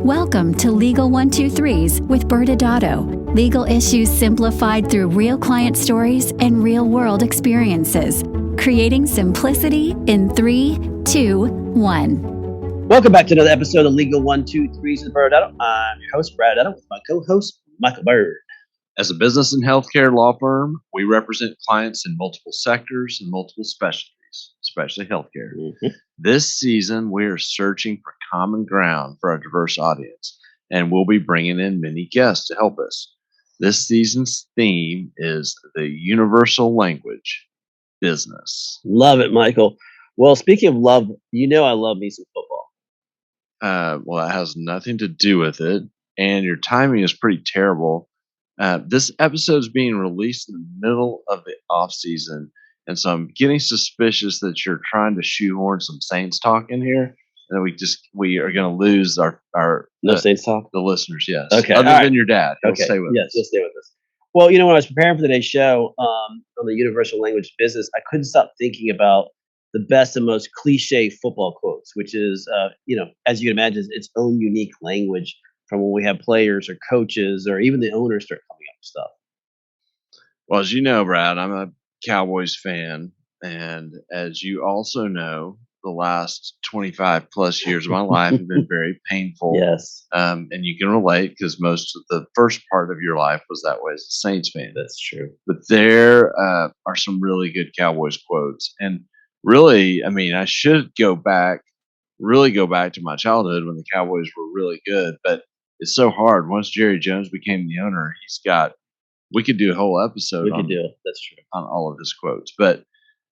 Welcome to Legal 123s with ByrdAdatto. Legal issues simplified through real client stories and real-world experiences. Creating simplicity in 3, 2, 1. Welcome back to another episode of Legal 123s with ByrdAdatto. I'm your host, ByrdAdatto, with my co-host, Michael Byrd. As a business and healthcare law firm, we represent clients in multiple sectors and multiple specialties, especially healthcare. Mm-hmm. This season, we are searching for common ground for our diverse audience, and we'll be bringing in many guests to help us. This season's theme is the universal language, business. Love it, Michael. Well, speaking of love, you know I love me some football. Well, that has nothing to do with it, and your timing is pretty terrible. This episode is being released in the middle of the off season, and so I'm getting suspicious that you're trying to shoehorn some Saints talk in here, and we are going to lose our Saints talk. The listeners, yes. Okay, other all than right. your dad, he'll Okay, stay with yes, us. he'll stay with us. Well, you know, when I was preparing for today's show on the universal language business, I couldn't stop thinking about the best and most cliche football quotes, which is, as you can imagine, its own unique language from when we have players or coaches or even the owners start coming up with stuff. Well, as you know, Brad, I'm a Cowboys fan, and as you also know, the last 25 plus years of my life have been very painful. Yes. And you can relate because most of the first part of your life was that way as a Saints fan. That's true. But there are some really good Cowboys quotes. And really, I mean, I should go back to my childhood when the Cowboys were really good. But it's so hard. Once Jerry Jones became the owner, we could do a whole episode That's true. on all of his quotes. But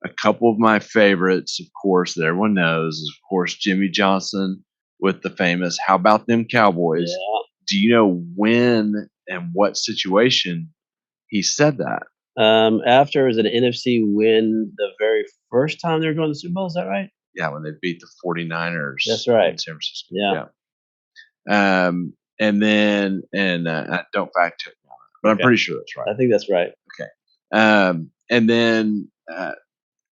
a couple of my favorites, of course, that everyone knows is, of course, Jimmy Johnson with the famous, "How about them Cowboys?" Yeah. Do you know when and what situation he said that? After it was an NFC win the very first time they were going to the Super Bowl, is that right? Yeah, when they beat the 49ers. That's right. In San Francisco. Yeah. And then, don't fact check me on that, but I'm pretty sure that's right. I think that's right. Okay. And then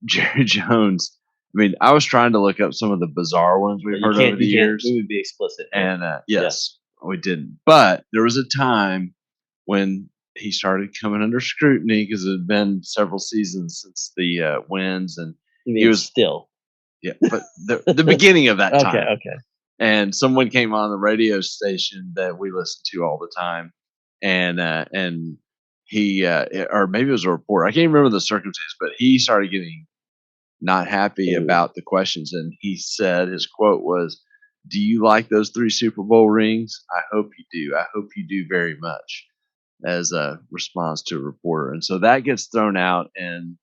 Jerry Jones. I mean, I was trying to look up some of the bizarre ones we've heard over the years. We would be explicit. And yes, we didn't. But there was a time when he started coming under scrutiny because it had been several seasons since the wins, and he was still. Yeah, but the beginning of that time. Okay. And someone came on the radio station that we listen to all the time, and he or maybe it was a reporter. I can't remember the circumstance, but he started getting not happy about the questions, and he said his quote was, "Do you like those 3 Super Bowl rings? I hope you do. I hope you do very much," as a response to a reporter. And so that gets thrown out in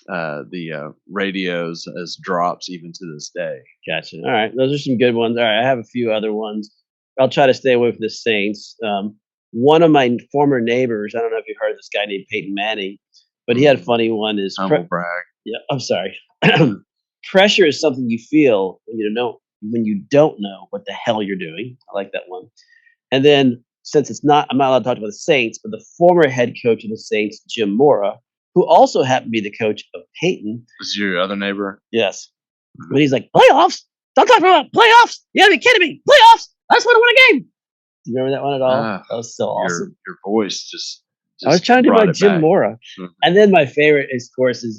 the radios as drops even to this day. Gotcha. All right. Those are some good ones. All right. I have a few other ones. I'll try to stay away from the Saints. One of my former neighbors, I don't know if you've heard of this guy named Peyton Manning, but he had a funny one. Is humble brag. Yeah. I'm sorry. Pressure is something you feel when you don't know what the hell you're doing. I like that one. And then, since I'm not allowed to talk about the Saints, but the former head coach of the Saints, Jim Mora, who also happened to be the coach of Peyton. Is your other neighbor? Yes. But he's like, playoffs? Don't talk about playoffs. You gotta be kidding me. Playoffs. I just want to win a game. Do you remember that one at all? That was so awesome. Your voice just I was trying to do my Jim Mora. Mm-hmm. And then my favorite, of course, is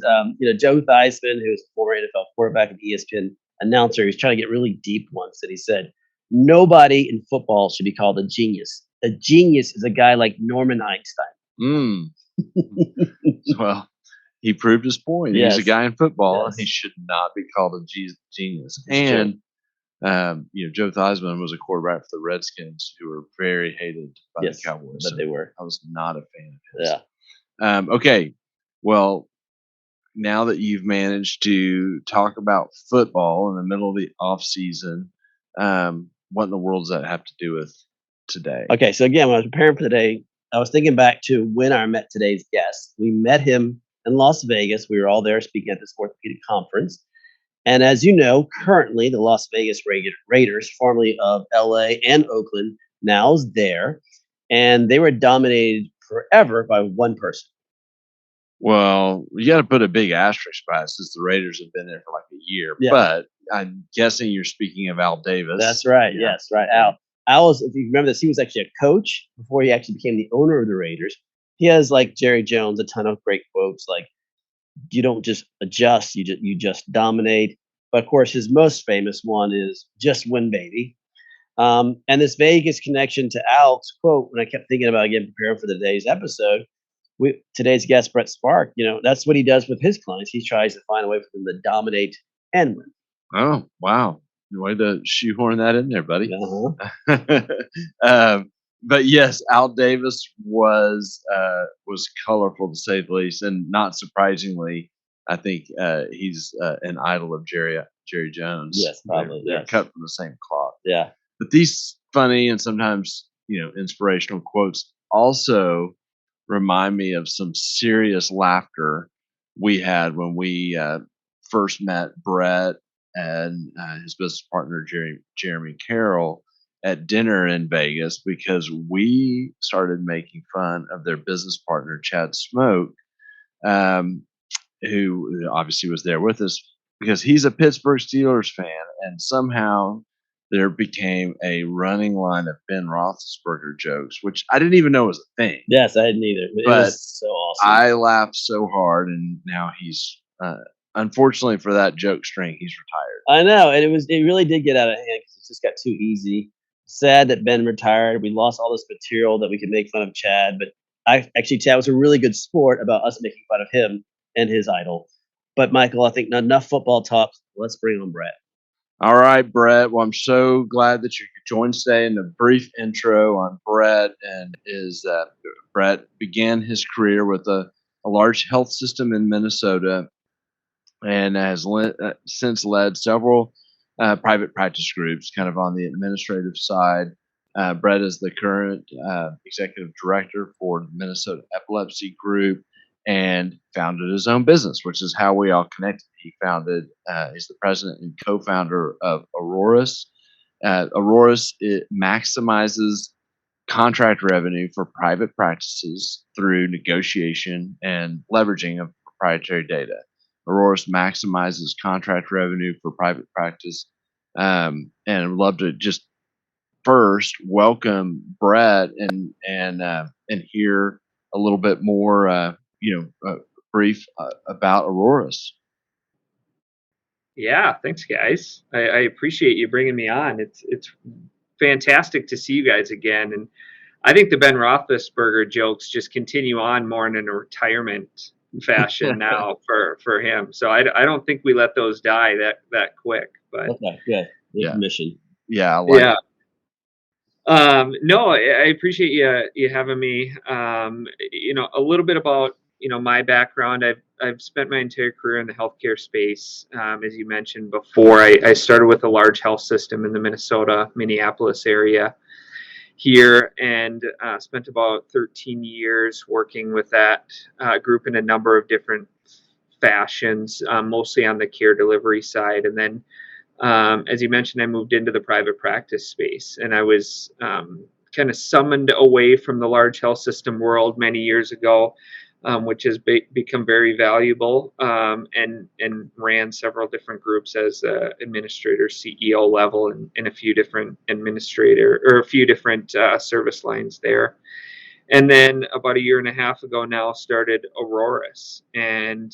Joe Theismann, who was a former NFL quarterback and ESPN announcer. He was trying to get really deep once, and he said, "Nobody in football should be called a genius. A genius is a guy like Norman Einstein." Well, he proved his point. Yes. He's a guy in football, Yes. and he should not be called a genius. That's and Joe Theismann was a quarterback for the Redskins, who were very hated by the Cowboys. But they were. I was not a fan of his. Yeah. Okay. Well, now that you've managed to talk about football in the middle of the off season, what in the world does that have to do with today? Okay, so again, when I was preparing for today, I was thinking back to when I met today's guest. We met him in Las Vegas. We were all there speaking at this orthopedic conference. And as you know, currently the Las Vegas Raiders, formerly of LA and Oakland, now is there. And they were dominated forever by one person. Well, you got to put a big asterisk by it since the Raiders have been there for like a year. Yeah. But I'm guessing you're speaking of Al Davis. That's right. Yeah. Yes, right. Al. Al, if you remember this, he was actually a coach before he actually became the owner of the Raiders. He has, like Jerry Jones, a ton of great quotes like, you don't just adjust, you just dominate. But of course, his most famous one is "Just win, baby." And this Vegas connection to Al's quote, when I kept thinking about again preparing for today's episode, today's guest Brett Spark, that's what he does with his clients. He tries to find a way for them to dominate and win. Oh, wow. Way to shoehorn that in there, buddy. Uh-huh. But yes, Al Davis was colorful to say the least, and not surprisingly, I think he's an idol of Jerry Jones. Yes, probably. They're cut from the same cloth. Yeah. But these funny and sometimes inspirational quotes also remind me of some serious laughter we had when we first met Brett and his business partner Jeremy Carroll at dinner in Vegas, because we started making fun of their business partner Chad Smoke, who obviously was there with us because he's a Pittsburgh Steelers fan, and somehow there became a running line of Ben Roethlisberger jokes, which I didn't even know was a thing. Yes, I didn't either. But it was so awesome. I laughed so hard, and now he's unfortunately for that joke string, he's retired. I know, and it really did get out of hand because it just got too easy. Sad that Ben retired. We lost all this material that we could make fun of Chad, but Chad was a really good sport about us making fun of him and his idol. But Michael, I think enough football talk. Let's bring on Brett. All right, Brett. Well, I'm so glad that you could join today. In a brief intro on Brett, and Brett began his career with a large health system in Minnesota, and has since led several private practice groups, kind of on the administrative side. Brett is the current executive director for the Minnesota Epilepsy Group, and founded his own business, which is how we all connected. He's the president and co-founder of Aroris. Aroris, it maximizes contract revenue for private practices through negotiation and leveraging of proprietary data. Aroris maximizes contract revenue for private practice. And I'd love to just first welcome Brett and hear a little bit more brief about Aroris. Yeah, thanks, guys. I appreciate you bringing me on. It's fantastic to see you guys again, and I think the Ben Roethlisberger jokes just continue on more in a retirement fashion now for him. So I don't think we let those die that quick. But okay, good. Mission. Yeah, I like it. No, I appreciate you having me. A little bit about my background. I've spent my entire career in the healthcare space. As you mentioned before, I started with a large health system in the Minneapolis area here, and spent about 13 years working with that group in a number of different fashions, mostly on the care delivery side. And then, as you mentioned, I moved into the private practice space, and I was kind of summoned away from the large health system world many years ago, which has become very valuable, and ran several different groups as administrator, CEO level, and a few different service lines there. And then about a year and a half ago now started Aroris. And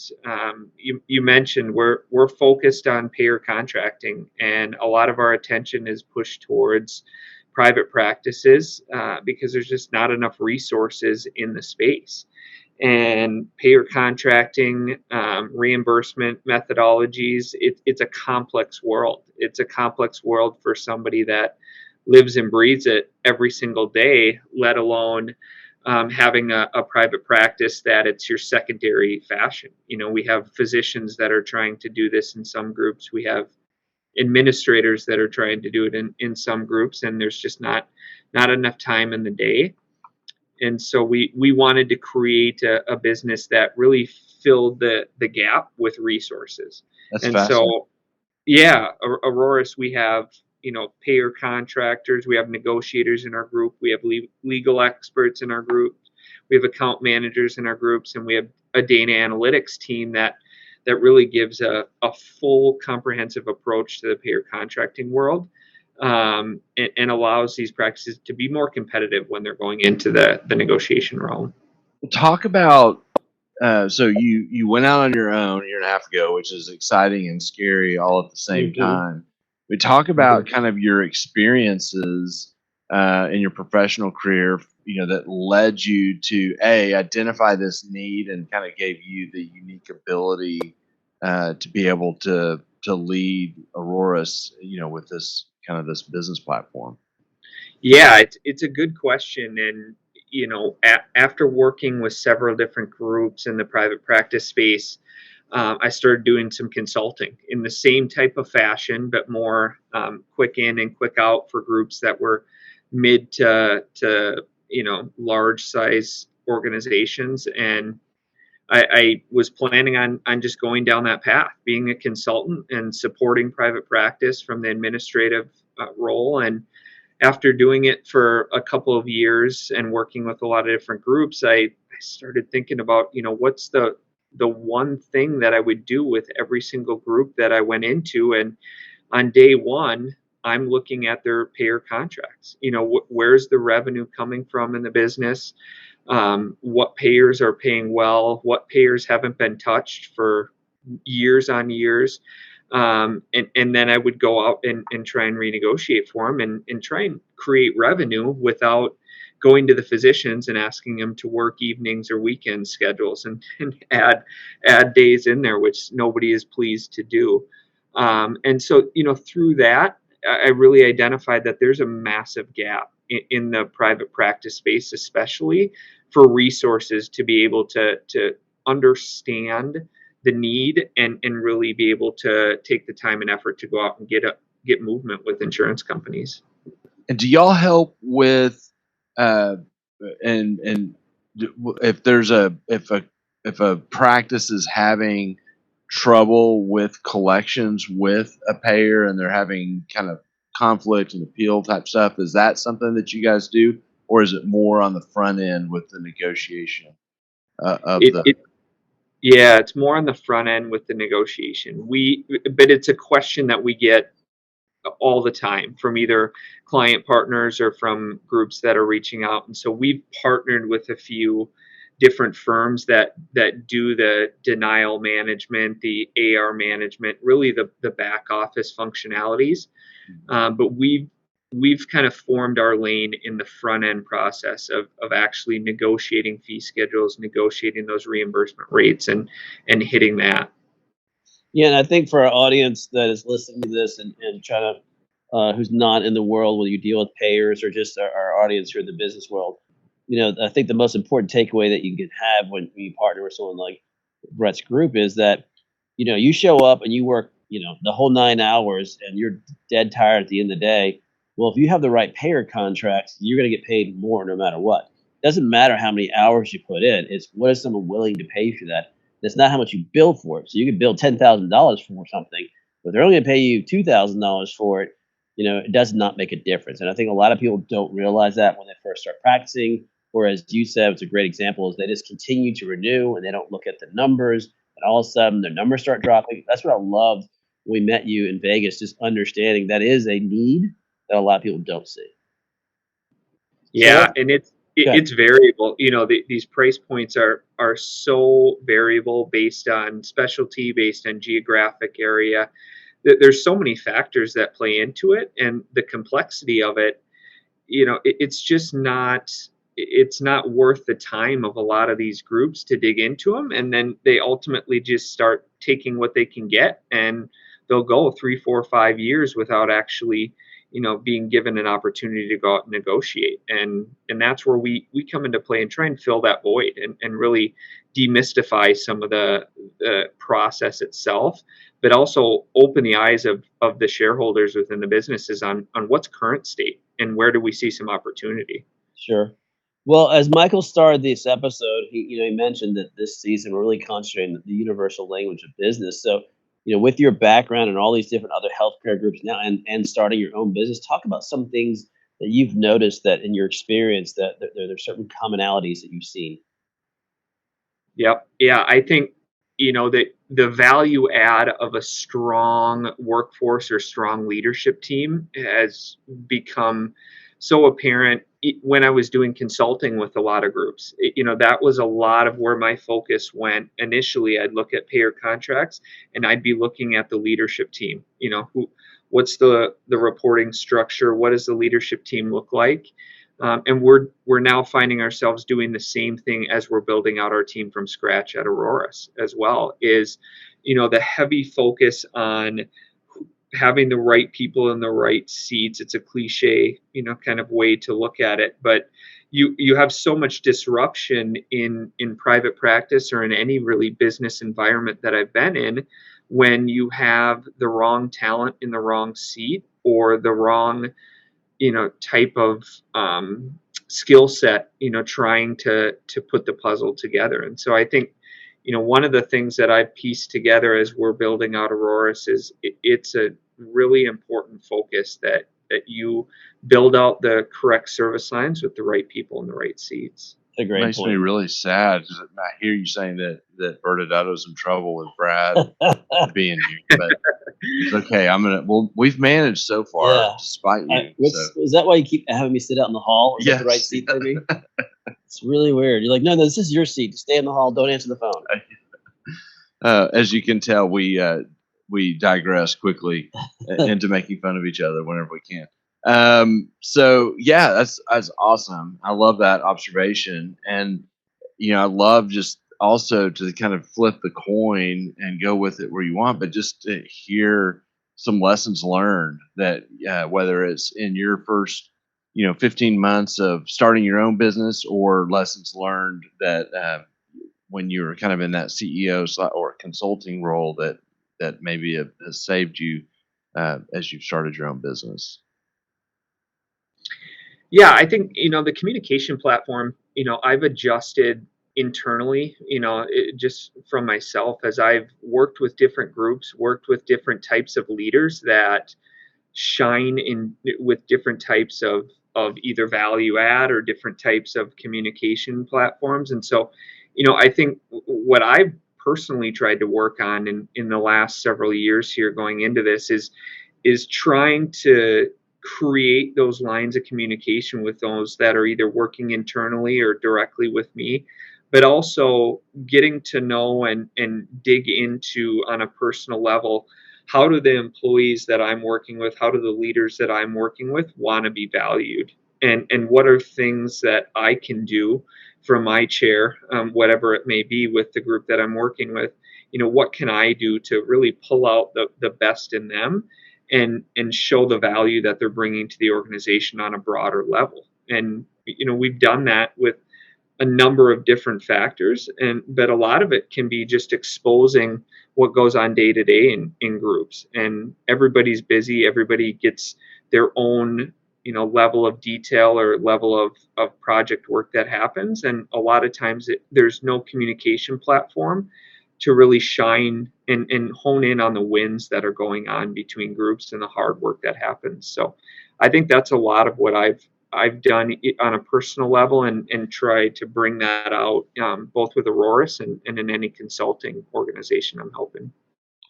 you mentioned we're focused on payer contracting, and a lot of our attention is pushed towards private practices because there's just not enough resources in the space. And payer contracting, reimbursement methodologies, it's a complex world. It's a complex world for somebody that lives and breathes it every single day, let alone having a private practice that it's your secondary fashion. We have physicians that are trying to do this in some groups. We have administrators that are trying to do it in some groups, and there's just not enough time in the day. And so we wanted to create a business that really filled the gap with resources. That's and fascinating. So, yeah, Aroris, we have, payer contractors, we have negotiators in our group, we have legal experts in our group, we have account managers in our groups, and we have a data analytics team that really gives a full comprehensive approach to the payer contracting world. and allows these practices to be more competitive when they're going into the negotiation realm. Talk about so you went out on your own a year and a half ago, which is exciting and scary all at the same time. We talk about kind of your experiences in your professional career, that led you to identify this need and kind of gave you the unique ability to be able to lead Aroris, with this kind of this business platform. Yeah, it's a good question. And, after working with several different groups in the private practice space, I started doing some consulting in the same type of fashion, but more quick in and quick out for groups that were mid to large size organizations. And I was planning on just going down that path, being a consultant and supporting private practice from the administrative role. And after doing it for a couple of years and working with a lot of different groups, I started thinking about, what's the one thing that I would do with every single group that I went into. And on day one, I'm looking at their payer contracts. Where's the revenue coming from in the business? What payers are paying well? What payers haven't been touched for years on years? And then I would go out and try and renegotiate for them and try and create revenue without going to the physicians and asking them to work evenings or weekend schedules and add days in there, which nobody is pleased to do. And so, through that, I really identified that there's a massive gap in the private practice space, especially for resources to be able to understand the need and really be able to take the time and effort to go out and get movement with insurance companies. And do y'all help with and if there's if a practice is having trouble with collections with a payer and they're having kind of conflict and appeal type stuff, is that something that you guys do, or is it more on the front end with the negotiation Yeah, it's more on the front end with the negotiation. But it's a question that we get all the time from either client partners or from groups that are reaching out. And so we've partnered with a few different firms that do the denial management, the AR management, really the back office functionalities. But we've kind of formed our lane in the front end process of actually negotiating fee schedules, negotiating those reimbursement rates and hitting that. Yeah, and I think for our audience that is listening to this and trying to, who's not in the world where you deal with payers or just our audience here in the business world, I think the most important takeaway that you can have when you partner with someone like Brett's group is that, you show up and you work, the whole 9 hours and you're dead tired at the end of the day. Well, if you have the right payer contracts, you're going to get paid more no matter what. It doesn't matter how many hours you put in. It's what is someone willing to pay for that. It's not how much you bill for it. So you can bill $10,000 for something, but they're only going to pay you $2,000 for it. It does not make a difference. And I think a lot of people don't realize that when they first start practicing. Or as you said, it's a great example, is they just continue to renew and they don't look at the numbers. And all of a sudden, their numbers start dropping. That's what I loved when we met you in Vegas, just understanding that is a need that a lot of people don't see. Yeah, so and it's variable. These price points are so variable based on specialty, based on geographic area. There's so many factors that play into it, and the complexity of it. It's just not. It's not worth the time of a lot of these groups to dig into them, and then they ultimately just start taking what they can get, and they'll go 3, 4, 5 years without actually being given an opportunity to go out and negotiate. And that's where we come into play and try and fill that void and really demystify some of the process itself, but also open the eyes of the shareholders within the businesses on what's current state and where do we see some opportunity. Sure. Well, as Michael started this episode, he mentioned that this season we're really concentrating on the universal language of business. So, with your background and all these different other healthcare groups now and starting your own business, talk about some things that you've noticed that in your experience that there's certain commonalities that you've seen. Yep. Yeah, I think, the value add of a strong workforce or strong leadership team has become so apparent when I was doing consulting with a lot of groups. That was a lot of where my focus went. Initially, I'd look at payer contracts and I'd be looking at the leadership team. What's the reporting structure? What does the leadership team look like? And we're now finding ourselves doing the same thing as we're building out our team from scratch at Aroris as well. Is the heavy focus on having the right people in the right seats. It's a cliche, kind of way to look at it, but you have so much disruption in private practice or in any really business environment that I've been in when you have the wrong talent in the wrong seat or the wrong type of skill set, trying to put the puzzle together. And so I think, one of the things that I've pieced together as we're building out Aroris is it's a really important focus that you build out the correct service lines with the right people in the right seats. That's a great Makes point. me really sad. I hear you saying that ByrdAdatto's in trouble with Brad being here, but it's okay. We've managed so far, Yeah. despite you. Is that why you keep having me sit out in the hall? Is that the right seat for me? It's really weird. You're like, no, this is your seat. Stay in the hall. Don't answer the phone. As you can tell, we digress quickly into making fun of each other whenever we can. So yeah, that's awesome. I love that observation, and I love just also to kind of flip the coin and go with it where you want, but just to hear some lessons learned that whether it's in your first 15 months of starting your own business or lessons learned that when you're kind of in that CEO or consulting role that maybe has saved you as you've started your own business. Yeah, I think, the communication platform, I've adjusted internally, just from myself as I've worked with different groups, worked with different types of leaders that shine with different types of either value add or different types of communication platforms. And so, I think what I've personally tried to work on in the last several years here going into this is trying to create those lines of communication with those that are either working internally or directly with me, but also getting to know and dig into on a personal level, how do the employees that I'm working with, how do the leaders that I'm working with want to be valued? And what are things that I can do from my chair, whatever it may be, with the group that I'm working with? What can I do to really pull out the best in them and show the value that they're bringing to the organization on a broader level? And we've done that with a number of different factors, but a lot of it can be just exposing what goes on day to day in groups. And everybody's busy, everybody gets their own level of detail or level of project work that happens, and a lot of times there's no communication platform to really shine and hone in on the wins that are going on between groups and the hard work that happens. So I think that's a lot of what I've done on a personal level and tried to bring that out, both with Aroris and in any consulting organization I'm helping.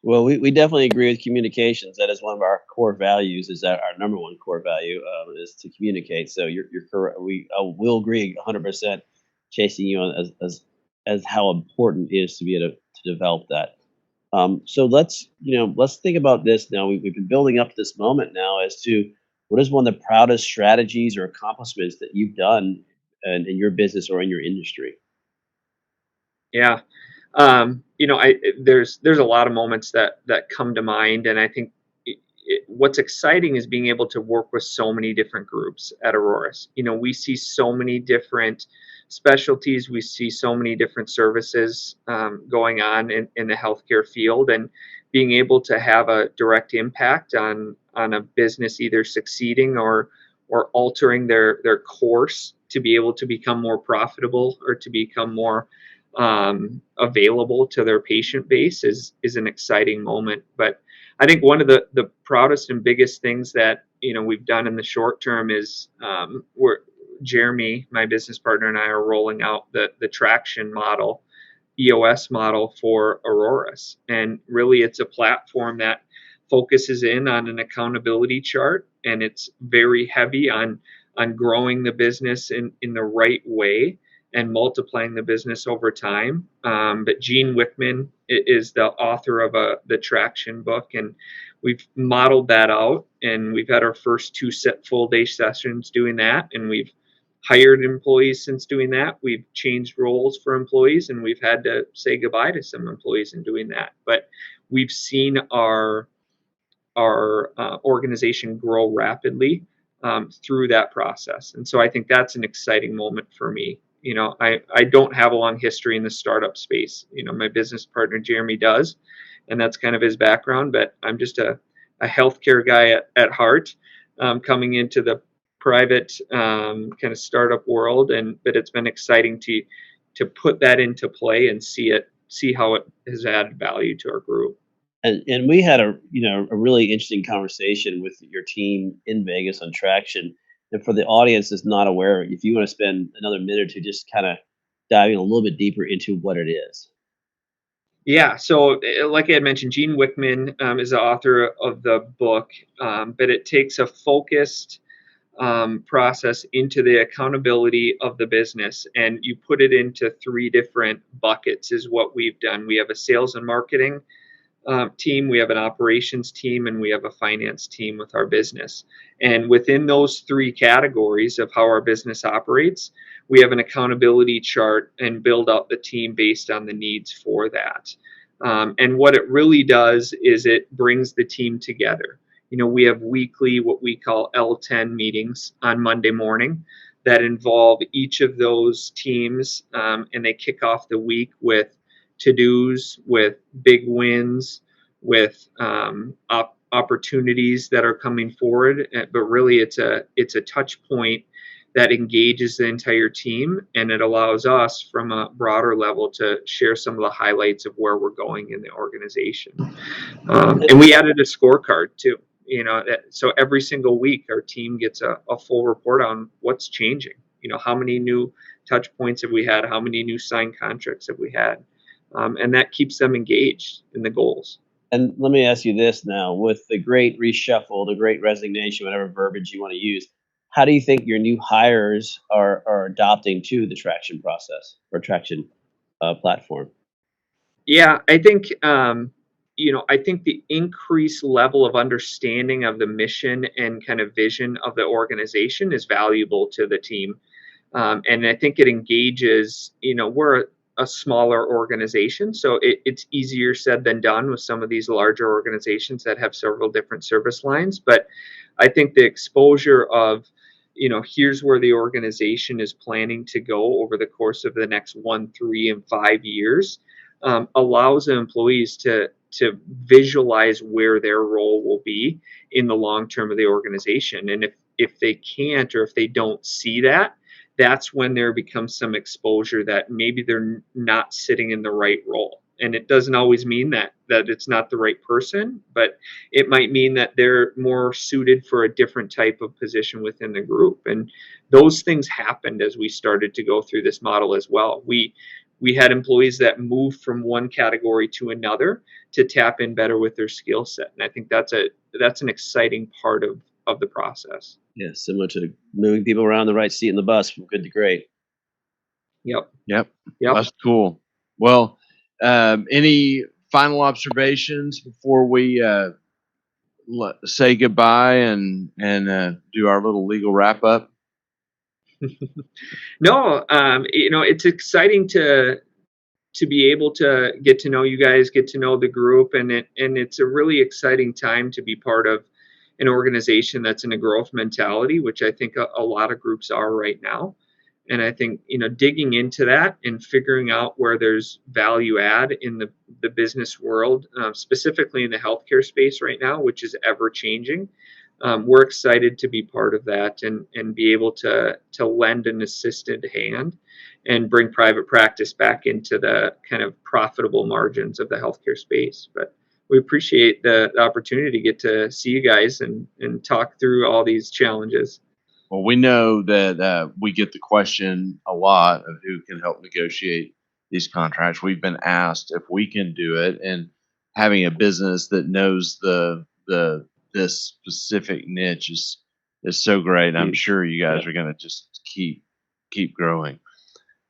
Well, we definitely agree with communications. That is one of our core values. Is that our number one core value is to communicate. So you're correct. We'll agree 100%, chasing you on as how important it is to be able to develop that. So let's think about this now. We've been building up to this moment now as to what is one of the proudest strategies or accomplishments that you've done in your business or in your industry. Yeah. There's a lot of moments that come to mind, and I think what's exciting is being able to work with so many different groups at Aroris. We see so many different specialties, we see so many different services going on in the healthcare field, and being able to have a direct impact on a business either succeeding or altering their course to be able to become more profitable or to become more available to their patient base is an exciting moment. But I think one of the proudest and biggest things that we've done in the short term is Jeremy, my business partner, and I are rolling out the traction model EOS model for Aroris. And really, it's a platform that focuses in on an accountability chart, and it's very heavy on growing the business in the right way and multiplying the business over time. But Gene Wickman is the author of the Traction book, and we've modeled that out, and we've had our first 2 full day sessions doing that, and we've hired employees since doing that. We've changed roles for employees, and we've had to say goodbye to some employees in doing that. But we've seen our organization grow rapidly through that process. And so I think that's an exciting moment for me. I don't have a long history in the startup space. My business partner, Jeremy, does, and that's kind of his background, but I'm just a healthcare guy at heart, coming into the private kind of startup world. But it's been exciting to put that into play and see how it has added value to our group. And we had a really interesting conversation with your team in Vegas on Traction. And for the audience that's not aware, if you want to spend another minute or two just kind of diving a little bit deeper into what it is. Yeah, so like I had mentioned, Gene Wickman is the author of the book, but it takes a focused process into the accountability of the business, and you put it into 3 different buckets is what we've done. We have a sales and marketing team, we have an operations team, and we have a finance team with our business. And within those 3 categories of how our business operates, we have an accountability chart and build out the team based on the needs for that. And what it really does is it brings the team together. We have weekly, what we call L10 meetings on Monday morning that involve each of those teams, and they kick off the week with to-dos, with big wins, with opportunities that are coming forward. But really, it's a touch point that engages the entire team, and it allows us from a broader level to share some of the highlights of where we're going in the organization. And we added a scorecard too. So every single week our team gets a full report on what's changing. How many new touch points have we had? How many new signed contracts have we had? And that keeps them engaged in the goals. And let me ask you this now, with the great reshuffle, the great resignation, whatever verbiage you want to use, how do you think your new hires are adopting to the Traction process or Traction platform? Yeah, I think I think the increased level of understanding of the mission and kind of vision of the organization is valuable to the team. And I think it engages, we're a smaller organization, so it's easier said than done with some of these larger organizations that have several different service lines. But I think the exposure of, here's where the organization is planning to go over the course of the next 1, 3, and 5 years allows the employees to visualize where their role will be in the long term of the organization. And if they can't, or if they don't see that, that's when there becomes some exposure that maybe they're not sitting in the right role. And it doesn't always mean that it's not the right person, but it might mean that they're more suited for a different type of position within the group. And those things happened as we started to go through this model as well. We had employees that moved from one category to another to tap in better with their skill set. And I think that's an exciting part of the process. Yeah, similar to moving people around the right seat in the bus from good to great. Yep. That's cool. Well, any final observations before we say goodbye and do our little legal wrap up? No, it's exciting to be able to get to know you guys, get to know the group, and it's a really exciting time to be part of an organization that's in a growth mentality, which I think a lot of groups are right now. And I think, digging into that and figuring out where there's value add in the business world, specifically in the healthcare space right now, which is ever changing. We're excited to be part of that and be able to lend an assisted hand and bring private practice back into the kind of profitable margins of the healthcare space. But we appreciate the opportunity to get to see you guys and talk through all these challenges. Well, we know that we get the question a lot of who can help negotiate these contracts. We've been asked if we can do it, and having a business that knows this specific niche is so great. I'm Huge. sure you guys Yeah. are going to just keep growing.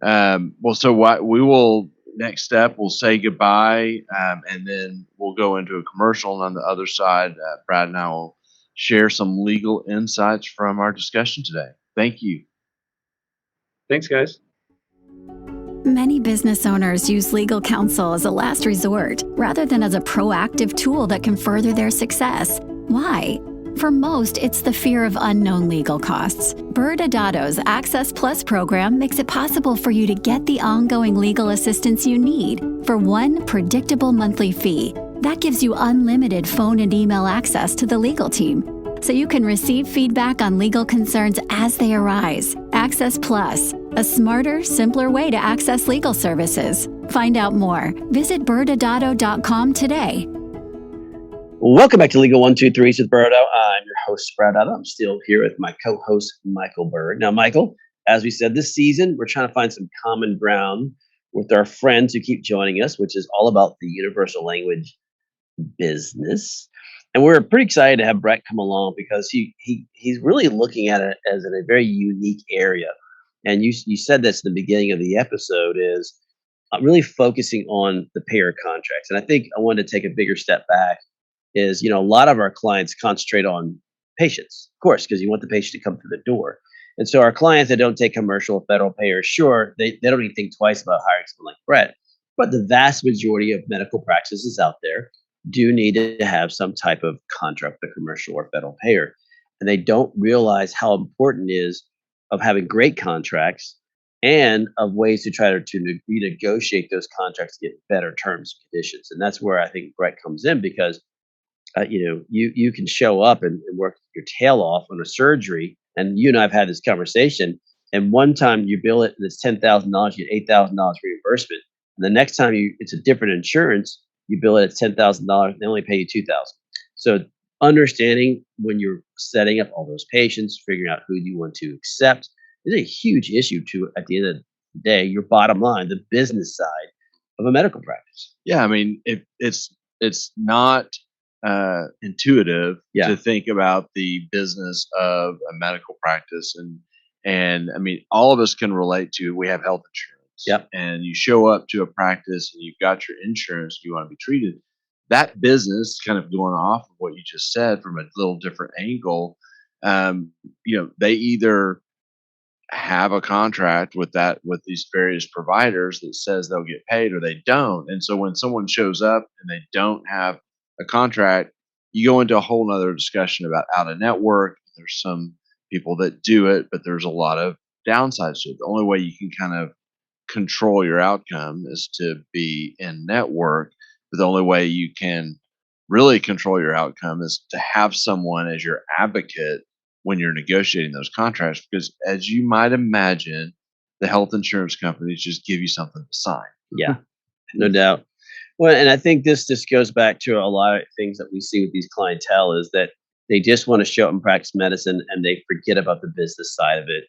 Well, so what we will next step, we'll say goodbye, and then we'll go into a commercial. And on the other side, Brad and I will share some legal insights from our discussion today. Thank you. Thanks, guys. Many business owners use legal counsel as a last resort rather than as a proactive tool that can further their success. Why? For most, it's the fear of unknown legal costs. ByrdAdatto's Access Plus program makes it possible for you to get the ongoing legal assistance you need for one predictable monthly fee. That gives you unlimited phone and email access to the legal team, so you can receive feedback on legal concerns as they arise. Access Plus, a smarter, simpler way to access legal services. Find out more. Visit ByrdAdatto.com today. Welcome back to Legal 123s with ByrdAdatto. I'm your host, ByrdAdatto. I'm still here with my co-host, Michael Byrd. Now, Michael, as we said, this season, we're trying to find some common ground with our friends who keep joining us, which is all about the universal language business. And we're pretty excited to have Brett come along because he's really looking at it as in a very unique area. And you said this in the beginning of the episode, is really focusing on the payer contracts. And I think I wanted to take a bigger step back. Is, a lot of our clients concentrate on patients, of course, because you want the patient to come through the door. And so our clients that don't take commercial federal payers, sure, they don't even think twice about hiring someone like Brett. But the vast majority of medical practices out there do need to have some type of contract with a commercial or federal payer. And they don't realize how important it is of having great contracts and of ways to try to renegotiate those contracts to get better terms and conditions. And that's where I think Brett comes in, because you can show up and work your tail off on a surgery, and you and I have had this conversation. And one time you bill it and it's $10,000, you get $8,000 reimbursement. And the next time it's a different insurance, you bill it at $10,000, they only pay you $2,000. So understanding when you're setting up all those patients, figuring out who you want to accept is a huge issue to, at the end of the day, your bottom line, the business side of a medical practice. Yeah, I mean, it's not intuitive to think about the business of a medical practice, and I mean, all of us can relate to, we have health insurance. Yep. And you show up to a practice and you've got your insurance, you want to be treated. That business, kind of going off of what you just said from a little different angle, they either have a contract with these various providers that says they'll get paid, or they don't. And so when someone shows up and they don't have a contract, you go into a whole nother discussion about out of network. There's some people that do it, but there's a lot of downsides to it. The only way you can kind of control your outcome is to be in network, but the only way you can really control your outcome is to have someone as your advocate when you're negotiating those contracts, because as you might imagine, the health insurance companies just give you something to sign. Yeah, no doubt. Well, and I think this just goes back to a lot of things that we see with these clientele, is that they just want to show up and practice medicine and they forget about the business side of it.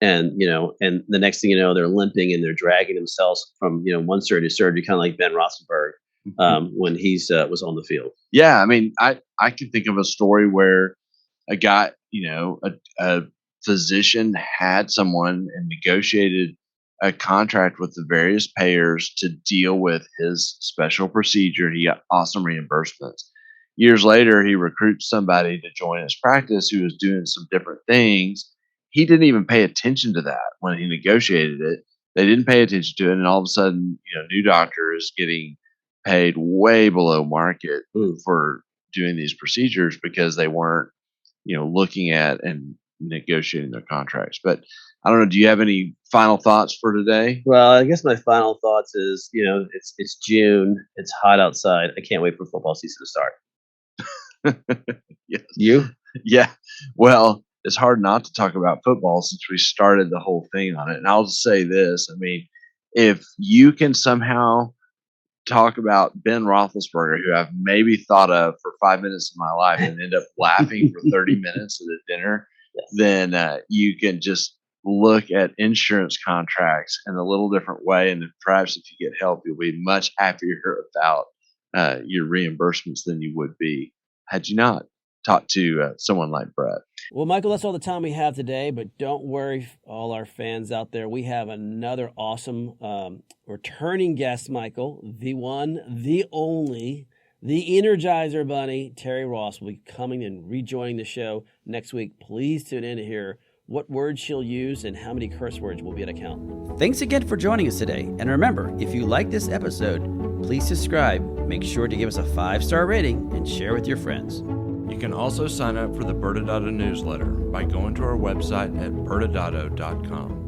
And, and the next thing you know, they're limping and they're dragging themselves from, one surgery to surgery, kind of like Ben Roethlisberger when he's was on the field. Yeah. I mean, I can think of a story where a guy, a physician had someone and negotiated a contract with the various payers to deal with his special procedure. He got awesome reimbursements. Years later, he recruits somebody to join his practice who was doing some different things. He didn't even pay attention to that when he negotiated it. They didn't pay attention to it. And all of a sudden, new doctor is getting paid way below market for doing these procedures because they weren't, looking at and negotiating their contracts. But I don't know. Do you have any final thoughts for today? Well, I guess my final thoughts is, it's June. It's hot outside. I can't wait for football season to start. Yes. You? Yeah. Well, it's hard not to talk about football since we started the whole thing on it. And I'll just say this. I mean, if you can somehow talk about Ben Roethlisberger, who I've maybe thought of for 5 minutes of my life and end up laughing for 30 minutes at a dinner, then you can just look at insurance contracts in a little different way. And perhaps if you get help, you'll be much happier about your reimbursements than you would be had you not talked to someone like Brett. Well, Michael, that's all the time we have today, but don't worry, all our fans out there. We have another awesome returning guest, Michael, the one, the only, the Energizer Bunny, Terry Ross, will be coming and rejoining the show next week. Please tune in to hear what words she'll use and how many curse words will be at account. Thanks again for joining us today. And remember, if you like this episode, please subscribe, make sure to give us a 5-star rating, and share with your friends. You can also sign up for the ByrdAdatto newsletter by going to our website at ByrdAdatto.com.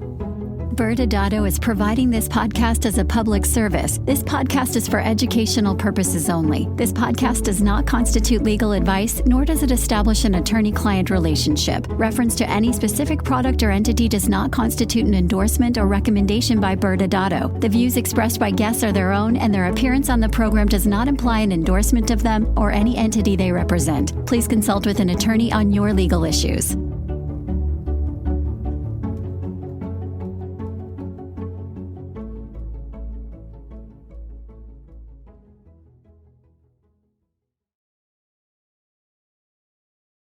ByrdAdatto is providing this podcast as a public service. This podcast is for educational purposes only. This podcast does not constitute legal advice, nor does it establish an attorney-client relationship. Reference to any specific product or entity does not constitute an endorsement or recommendation by ByrdAdatto. The views expressed by guests are their own, and their appearance on the program does not imply an endorsement of them or any entity they represent. Please consult with an attorney on your legal issues.